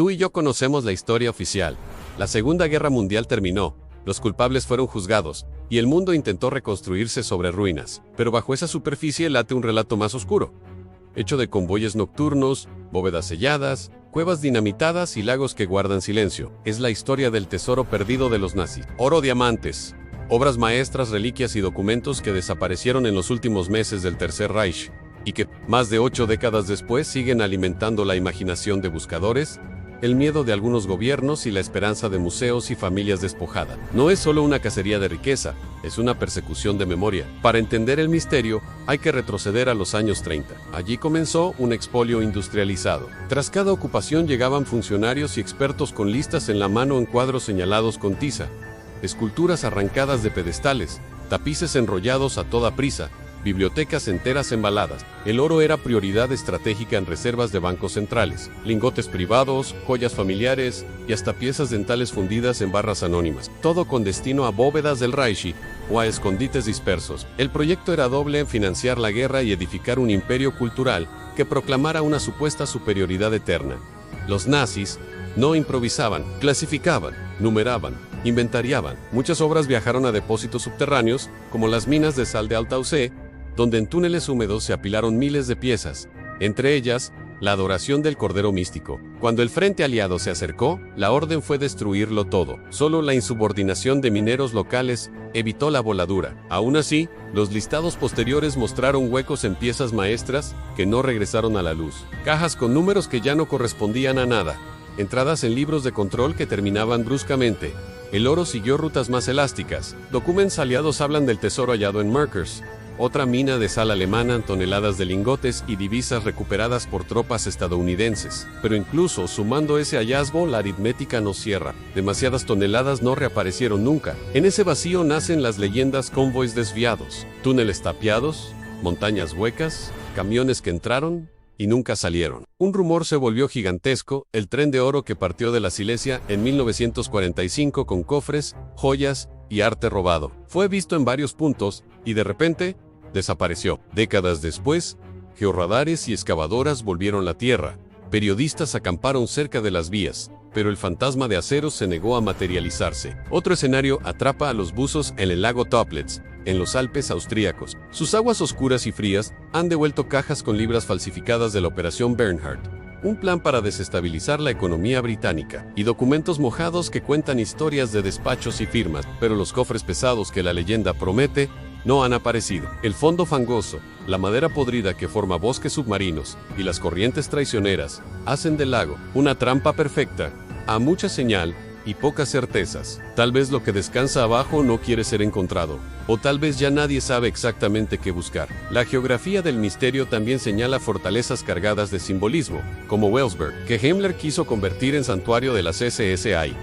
Tú y yo conocemos la historia oficial. La Segunda Guerra Mundial terminó, los culpables fueron juzgados, y el mundo intentó reconstruirse sobre ruinas. Pero bajo esa superficie late un relato más oscuro, hecho de convoyes nocturnos, bóvedas selladas, cuevas dinamitadas y lagos que guardan silencio. Es la historia del tesoro perdido de los nazis. Oro, diamantes, obras maestras, reliquias y documentos que desaparecieron en los últimos meses del Tercer Reich, y que, más de 8 décadas después, siguen alimentando la imaginación de buscadores, el miedo de algunos gobiernos y la esperanza de museos y familias despojadas. No es solo una cacería de riqueza, es una persecución de memoria. Para entender el misterio, hay que retroceder a los años 30. Allí comenzó un expolio industrializado. Tras cada ocupación llegaban funcionarios y expertos con listas en la mano en cuadros señalados con tiza, esculturas arrancadas de pedestales, tapices enrollados a toda prisa, bibliotecas enteras embaladas. El oro era prioridad estratégica en reservas de bancos centrales, lingotes privados, joyas familiares y hasta piezas dentales fundidas en barras anónimas, todo con destino a bóvedas del Reich o a escondites dispersos. El proyecto era doble: financiar la guerra y edificar un imperio cultural que proclamara una supuesta superioridad eterna. Los nazis no improvisaban, clasificaban, numeraban, inventariaban. Muchas obras viajaron a depósitos subterráneos, como las minas de sal de Altaussee, donde en túneles húmedos se apilaron miles de piezas, entre ellas, la adoración del Cordero Místico. Cuando el frente aliado se acercó, la orden fue destruirlo todo. Solo la insubordinación de mineros locales evitó la voladura. Aún así, los listados posteriores mostraron huecos en piezas maestras que no regresaron a la luz. Cajas con números que ya no correspondían a nada. Entradas en libros de control que terminaban bruscamente. El oro siguió rutas más elásticas. Documentos aliados hablan del tesoro hallado en Merkers, otra mina de sal alemana, toneladas de lingotes y divisas recuperadas por tropas estadounidenses. Pero incluso sumando ese hallazgo, la aritmética no cierra. Demasiadas toneladas no reaparecieron nunca. En ese vacío nacen las leyendas: convoys desviados, túneles tapiados, montañas huecas, camiones que entraron y nunca salieron. Un rumor se volvió gigantesco: el tren de oro que partió de la Silesia en 1945 con cofres, joyas y arte robado. Fue visto en varios puntos y de repente desapareció. Décadas después, georradares y excavadoras volvieron a la tierra. Periodistas acamparon cerca de las vías, pero el fantasma de acero se negó a materializarse. Otro escenario atrapa a los buzos en el lago Toplitz, en los Alpes austríacos. Sus aguas oscuras y frías han devuelto cajas con libras falsificadas de la Operación Bernhard, un plan para desestabilizar la economía británica, y documentos mojados que cuentan historias de despachos y firmas, pero los cofres pesados que la leyenda promete no han aparecido. El fondo fangoso, la madera podrida que forma bosques submarinos y las corrientes traicioneras hacen del lago una trampa perfecta a mucha señal y pocas certezas. Tal vez lo que descansa abajo no quiere ser encontrado, o tal vez ya nadie sabe exactamente qué buscar. La geografía del misterio también señala fortalezas cargadas de simbolismo, como Wellsberg, que Himmler quiso convertir en santuario de las SSI.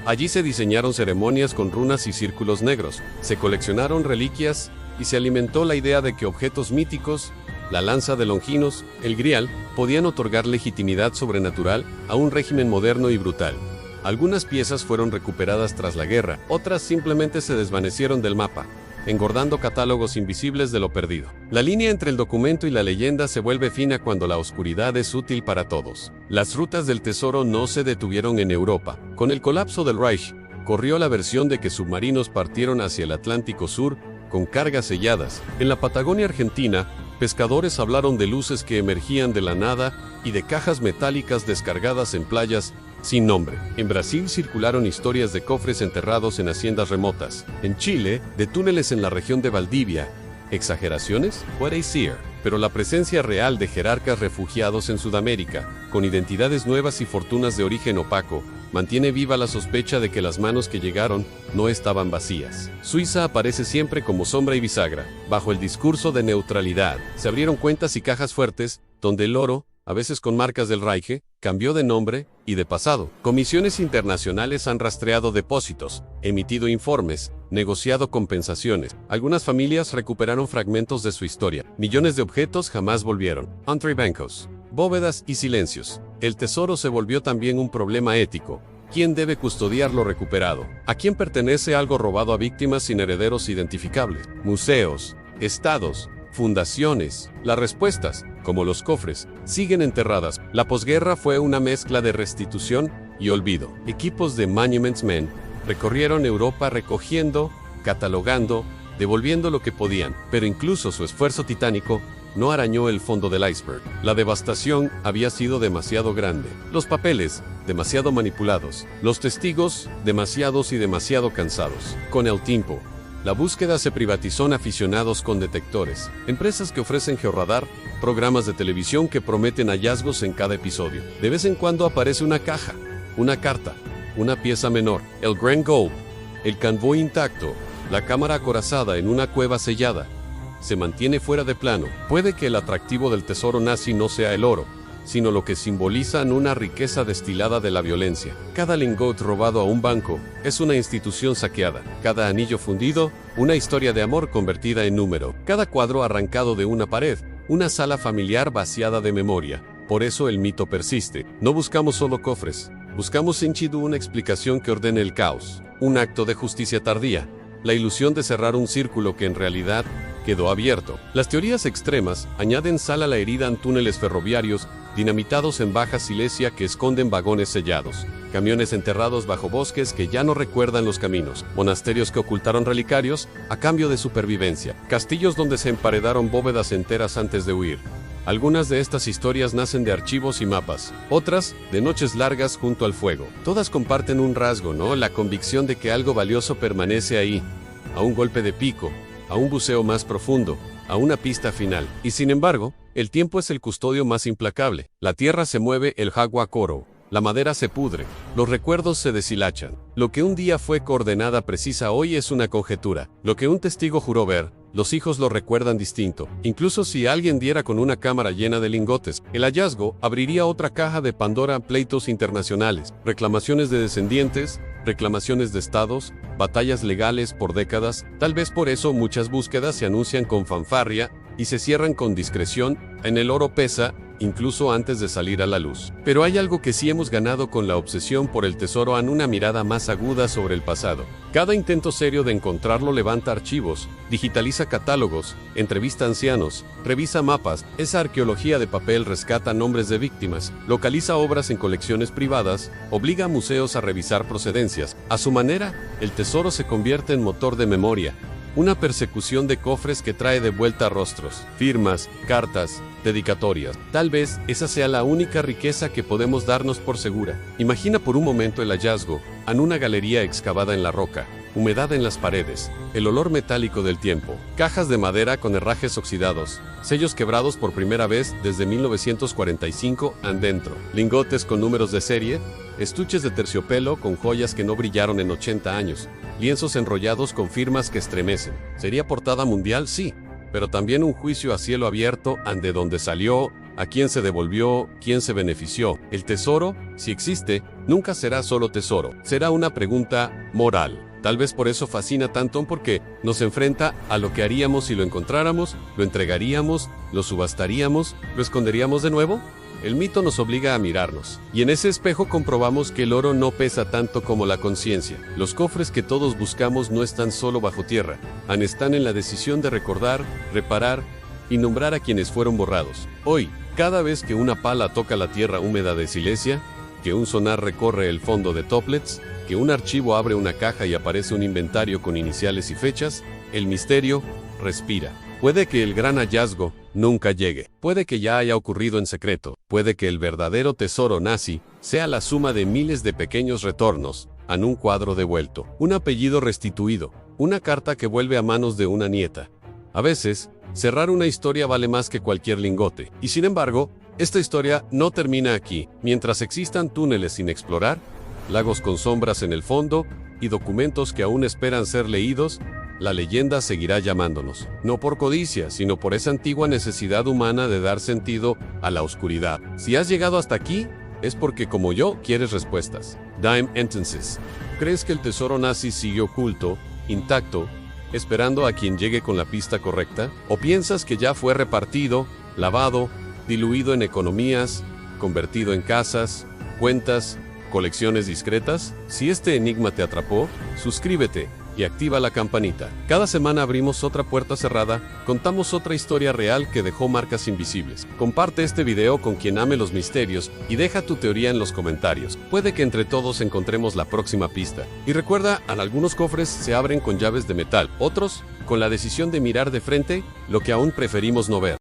Allí se diseñaron ceremonias con runas y círculos negros, se coleccionaron reliquias y se alimentó la idea de que objetos míticos, la lanza de Longinos, el Grial, podían otorgar legitimidad sobrenatural a un régimen moderno y brutal. Algunas piezas fueron recuperadas tras la guerra, otras simplemente se desvanecieron del mapa, engordando catálogos invisibles de lo perdido. La línea entre el documento y la leyenda se vuelve fina cuando la oscuridad es útil para todos. Las rutas del tesoro no se detuvieron en Europa. Con el colapso del Reich, corrió la versión de que submarinos partieron hacia el Atlántico Sur con cargas selladas. En la Patagonia Argentina, pescadores hablaron de luces que emergían de la nada y de cajas metálicas descargadas en playas sin nombre. En Brasil circularon historias de cofres enterrados en haciendas remotas. En Chile, de túneles en la región de Valdivia. ¿Exageraciones? Puede ser, pero la presencia real de jerarcas refugiados en Sudamérica, con identidades nuevas y fortunas de origen opaco, mantiene viva la sospecha de que las manos que llegaron no estaban vacías. Suiza aparece siempre como sombra y bisagra, bajo el discurso de neutralidad. Se abrieron cuentas y cajas fuertes, donde el oro, a veces con marcas del Reich, cambió de nombre y de pasado. Comisiones internacionales han rastreado depósitos, emitido informes, negociado compensaciones. Algunas familias recuperaron fragmentos de su historia. Millones de objetos jamás volvieron. Entre bancos, bóvedas y silencios. El tesoro se volvió también un problema ético. ¿Quién debe custodiar lo recuperado? ¿A quién pertenece algo robado a víctimas sin herederos identificables? Museos, estados, fundaciones. Las respuestas como los cofres, siguen enterradas. La posguerra fue una mezcla de restitución y olvido. Equipos de Monuments Men recorrieron Europa recogiendo, catalogando, devolviendo lo que podían, pero incluso su esfuerzo titánico no arañó el fondo del iceberg. La devastación había sido demasiado grande. Los papeles, demasiado manipulados. Los testigos, demasiados y demasiado cansados. Con el tiempo, la búsqueda se privatizó en aficionados con detectores, empresas que ofrecen georradar, programas de televisión que prometen hallazgos en cada episodio. De vez en cuando aparece una caja, una carta, una pieza menor, el Grand Gold, el convoy intacto, la cámara acorazada en una cueva sellada. Se mantiene fuera de plano. Puede que el atractivo del tesoro nazi no sea el oro, sino lo que simbolizan una riqueza destilada de la violencia. Cada lingot robado a un banco es una institución saqueada. Cada anillo fundido, una historia de amor convertida en número. Cada cuadro arrancado de una pared, una sala familiar vaciada de memoria. Por eso el mito persiste. No buscamos solo cofres. Buscamos en Chidu una explicación que ordene el caos. Un acto de justicia tardía. La ilusión de cerrar un círculo que en realidad quedó abierto. Las teorías extremas añaden sal a la herida en túneles ferroviarios dinamitados en Baja Silesia que esconden vagones sellados, camiones enterrados bajo bosques que ya no recuerdan los caminos, monasterios que ocultaron relicarios a cambio de supervivencia, castillos donde se emparedaron bóvedas enteras antes de huir. Algunas de estas historias nacen de archivos y mapas, otras de noches largas junto al fuego. Todas comparten un rasgo, ¿no? La convicción de que algo valioso permanece ahí, a un golpe de pico, a un buceo más profundo, a una pista final. Y sin embargo, el tiempo es el custodio más implacable. La tierra se mueve, el jagua coro. La madera se pudre, los recuerdos se deshilachan. Lo que un día fue coordenada precisa hoy es una conjetura. Lo que un testigo juró ver, los hijos lo recuerdan distinto. Incluso si alguien diera con una cámara llena de lingotes, el hallazgo abriría otra caja de Pandora: pleitos internacionales, reclamaciones de descendientes, reclamaciones de estados, batallas legales por décadas. Tal vez por eso muchas búsquedas se anuncian con fanfarria y se cierran con discreción. En el oro pesa, incluso antes de salir a la luz. Pero hay algo que sí hemos ganado con la obsesión por el tesoro: en una mirada más aguda sobre el pasado. Cada intento serio de encontrarlo levanta archivos, digitaliza catálogos, entrevista ancianos, revisa mapas. Esa arqueología de papel rescata nombres de víctimas, localiza obras en colecciones privadas, obliga a museos a revisar procedencias. A su manera, el tesoro se convierte en motor de memoria. Una persecución de cofres que trae de vuelta rostros, firmas, cartas, dedicatorias. Tal vez esa sea la única riqueza que podemos darnos por segura. Imagina por un momento el hallazgo, en una galería excavada en la roca, humedad en las paredes, el olor metálico del tiempo, cajas de madera con herrajes oxidados, sellos quebrados por primera vez desde 1945 adentro, lingotes con números de serie, estuches de terciopelo con joyas que no brillaron en 80 años, lienzos enrollados con firmas que estremecen. ¿Sería portada mundial? Sí, pero también un juicio a cielo abierto de dónde salió, a quién se devolvió, quién se benefició. El tesoro, si existe, nunca será solo tesoro, será una pregunta moral. Tal vez por eso fascina tanto, porque nos enfrenta a lo que haríamos si lo encontráramos, lo entregaríamos, lo subastaríamos, lo esconderíamos de nuevo. El mito nos obliga a mirarnos, y en ese espejo comprobamos que el oro no pesa tanto como la conciencia. Los cofres que todos buscamos no están solo bajo tierra, están en la decisión de recordar, reparar y nombrar a quienes fueron borrados. Hoy, cada vez que una pala toca la tierra húmeda de Silesia, que un sonar recorre el fondo de Toplitz, que un archivo abre una caja y aparece un inventario con iniciales y fechas, el misterio respira. Puede que el gran hallazgo nunca llegue. Puede que ya haya ocurrido en secreto. Puede que el verdadero tesoro nazi sea la suma de miles de pequeños retornos en un cuadro devuelto, un apellido restituido, una carta que vuelve a manos de una nieta. A veces, cerrar una historia vale más que cualquier lingote. Y sin embargo, esta historia no termina aquí. Mientras existan túneles sin explorar, lagos con sombras en el fondo y documentos que aún esperan ser leídos, la leyenda seguirá llamándonos, no por codicia, sino por esa antigua necesidad humana de dar sentido a la oscuridad. Si has llegado hasta aquí, es porque, como yo, quieres respuestas. Dime Entences. ¿Crees que el tesoro nazi sigue oculto, intacto, esperando a quien llegue con la pista correcta? ¿O piensas que ya fue repartido, lavado, diluido en economías, convertido en casas, cuentas, colecciones discretas? Si este enigma te atrapó, suscríbete y activa la campanita. Cada semana abrimos otra puerta cerrada, contamos otra historia real que dejó marcas invisibles. Comparte este video con quien ame los misterios y deja tu teoría en los comentarios. Puede que entre todos encontremos la próxima pista. Y recuerda, algunos cofres se abren con llaves de metal, otros con la decisión de mirar de frente lo que aún preferimos no ver.